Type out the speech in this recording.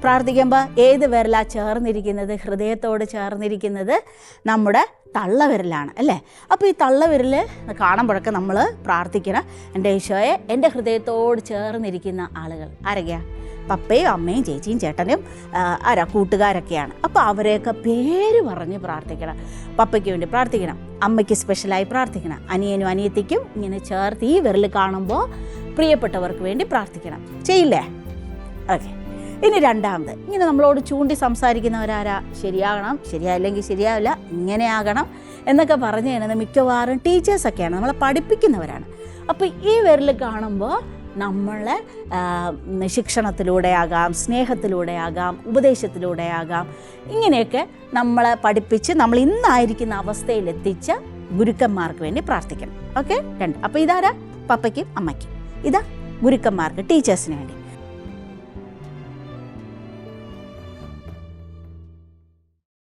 പ്രാർത്ഥിക്കുമ്പോൾ ഏത് വിരലാ ചേർന്നിരിക്കുന്നത്? ഹൃദയത്തോട് ചേർന്നിരിക്കുന്നത് നമ്മുടെ തള്ളവിരലാണ് അല്ലേ? അപ്പോൾ ഈ തള്ളവിരൽ കാണുമ്പോഴൊക്കെ നമ്മൾ പ്രാർത്ഥിക്കണം, എൻ്റെ ഈശോയെ എൻ്റെ ഹൃദയത്തോട് ചേർന്നിരിക്കുന്ന ആളുകൾ ആരൊക്കെയാണ്? പപ്പയും അമ്മയും ചേച്ചിയും ചേട്ടനും കൂട്ടുകാരൊക്കെയാണ്. അപ്പോൾ അവരെയൊക്കെ പേര് പറഞ്ഞ് പ്രാർത്ഥിക്കണം. പപ്പയ്ക്ക് വേണ്ടി പ്രാർത്ഥിക്കണം, അമ്മയ്ക്ക് സ്പെഷ്യലായി പ്രാർത്ഥിക്കണം, അനിയനും അനിയത്തിക്കും ഇങ്ങനെ ചേർത്ത് ഈ വിരൽ കാണുമ്പോൾ പ്രിയപ്പെട്ടവർക്ക് വേണ്ടി പ്രാർത്ഥിക്കണം. ചെയ്യില്ലേ? ഓക്കെ. ഇനി രണ്ടാമത്, ഇങ്ങനെ നമ്മളോട് ചൂണ്ടി സംസാരിക്കുന്നവരാരാ? ശരിയാകണം, ശരിയായില്ലെങ്കിൽ ശരിയാവില്ല, ഇങ്ങനെയാകണം എന്നൊക്കെ പറഞ്ഞു തരുന്നത് മിക്കവാറും ടീച്ചേഴ്സൊക്കെയാണ്, നമ്മളെ പഠിപ്പിക്കുന്നവരാണ്. അപ്പോൾ ഈ വിരൽ കാണുമ്പോൾ നമ്മളെ ശിക്ഷണത്തിലൂടെയാകാം, സ്നേഹത്തിലൂടെയാകാം, ഉപദേശത്തിലൂടെയാകാം, ഇങ്ങനെയൊക്കെ നമ്മളെ പഠിപ്പിച്ച് നമ്മൾ ഇന്നായിരിക്കുന്ന അവസ്ഥയിലെത്തിച്ച ഗുരുക്കന്മാർക്ക് വേണ്ടി പ്രാർത്ഥിക്കണം. ഓക്കെ, രണ്ട്. അപ്പോൾ ഇതാരാ? പപ്പയ്ക്കും അമ്മയ്ക്കും. ഇതാ ഗുരുക്കന്മാർക്ക്, ടീച്ചേഴ്സിന് വേണ്ടി.